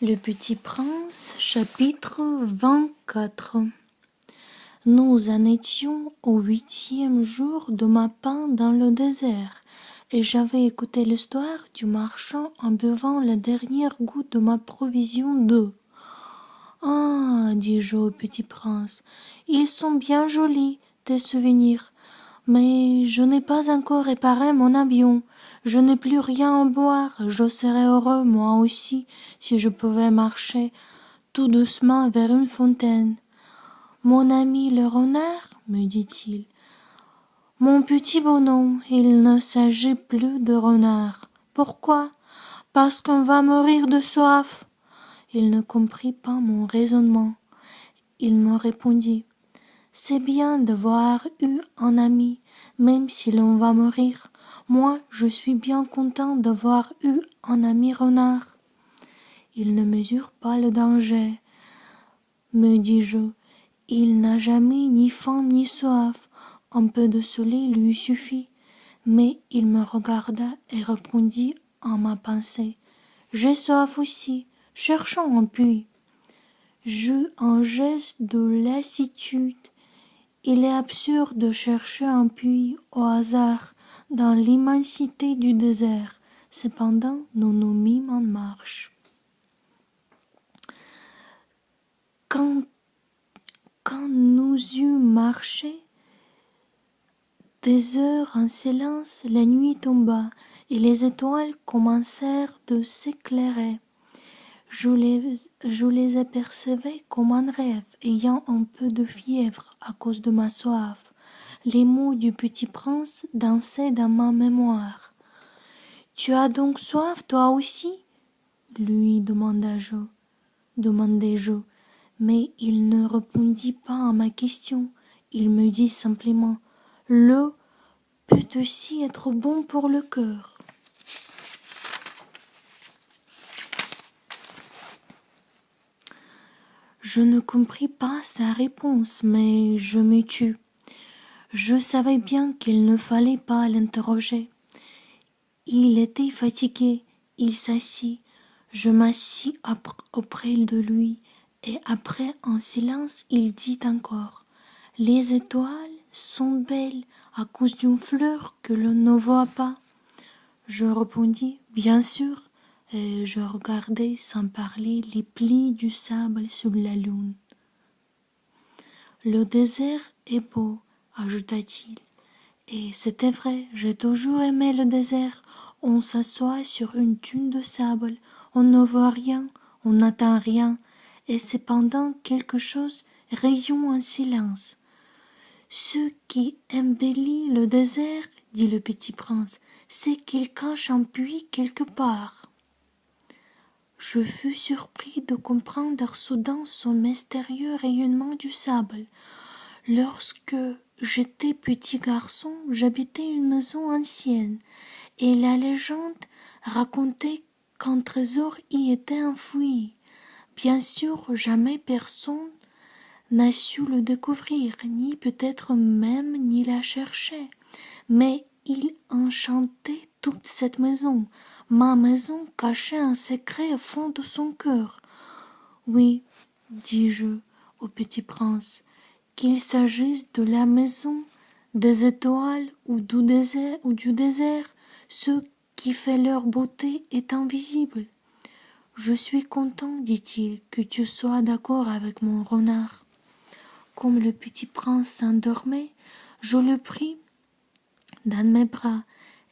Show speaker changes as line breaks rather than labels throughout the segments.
Le Petit Prince, chapitre 24. Nous en étions au 8e jour de ma pain dans le désert, et j'avais écouté l'histoire du marchand en buvant la dernière goutte de ma provision d'eau. Ah, dis-je au Petit Prince, ils sont bien jolis, tes souvenirs, mais je n'ai pas encore réparé mon avion. Je n'ai plus rien à boire. Je serais heureux, moi aussi, si je pouvais marcher tout doucement vers une fontaine. Mon ami le renard, me dit-il. Mon petit bonhomme, il ne s'agit plus de renard. Pourquoi? Parce qu'on va mourir de soif. Il ne comprit pas mon raisonnement. Il me répondit. C'est bien d'avoir eu un ami, même si l'on va mourir. Moi, je suis bien content d'avoir eu un ami renard. Il ne mesure pas le danger, me dis-je. Il n'a jamais ni faim ni soif. Un peu de soleil lui suffit. Mais il me regarda et répondit en ma pensée. J'ai soif aussi. Cherchons un puits. J'eus un geste de lassitude. Il est absurde de chercher un puits au hasard dans l'immensité du désert. Cependant, nous nous mîmes en marche. Quand nous eûmes marché des heures en silence, la nuit tomba et les étoiles commencèrent de s'éclairer. Je les apercevais comme un rêve, ayant un peu de fièvre à cause de ma soif. Les mots du Petit Prince dansaient dans ma mémoire. « Tu as donc soif, toi aussi ?» lui demandai-je, mais il ne répondit pas à ma question. Il me dit simplement « L'eau peut aussi être bon pour le cœur. » Je ne compris pas sa réponse, mais je me tus. Je savais bien qu'il ne fallait pas l'interroger. Il était fatigué, il s'assit. Je m'assis auprès de lui, et après un silence, il dit encore « Les étoiles sont belles à cause d'une fleur que l'on ne voit pas. » Je répondis « Bien sûr », et je regardais sans parler les plis du sable sous la lune. « Le désert est beau, ajouta-t-il. Et c'était vrai, j'ai toujours aimé le désert. On s'assoit sur une dune de sable, on ne voit rien, on n'attend rien, et cependant quelque chose rayonne en silence. Ce qui embellit le désert, dit le Petit Prince, c'est qu'il cache un puits quelque part. Je fus surpris de comprendre soudain ce mystérieux rayonnement du sable. Lorsque j'étais petit garçon, j'habitais une maison ancienne, et la légende racontait qu'un trésor y était enfoui. Bien sûr, jamais personne n'a su le découvrir, ni peut-être même ni la chercher. Mais il enchantait toute cette maison. Ma maison cachait un secret au fond de son cœur. Oui, dis-je au Petit Prince, qu'il s'agisse de la maison, des étoiles ou du désert, ce qui fait leur beauté est invisible. Je suis content, dit-il, que tu sois d'accord avec mon renard. Comme le Petit Prince s'endormait, je le pris dans mes bras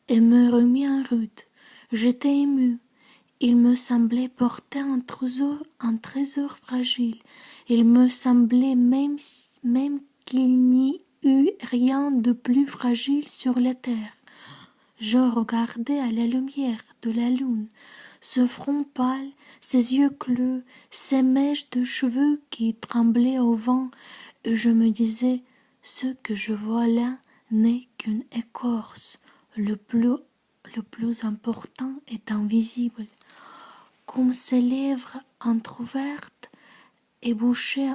et me remis en route. J'étais ému. Il me semblait porter un trésor fragile. Il me semblait même qu'il n'y eût rien de plus fragile sur la terre. Je regardais à la lumière de la lune, ce front pâle, ces yeux clos, ces mèches de cheveux qui tremblaient au vent, et je me disais, ce que je vois là n'est qu'une écorce, le plus important est invisible. Comme ses lèvres entr'ouvertes et bouchées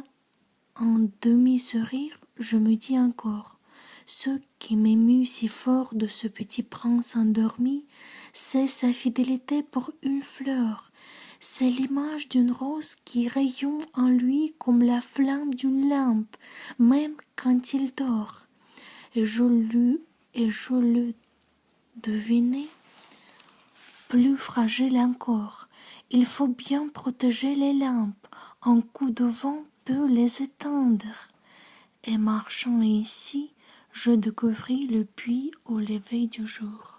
en demi-sourire, je me dis encore, ce qui m'émut si fort de ce Petit Prince endormi, c'est sa fidélité pour une fleur, C'est l'image d'une rose qui rayonne en lui comme la flamme d'une lampe, même quand il dort. Et je le devinais plus fragile encore. Il faut bien protéger les lampes. Un coup de vent peut les éteindre. Et marchant ainsi, je découvris le puits au lever du jour.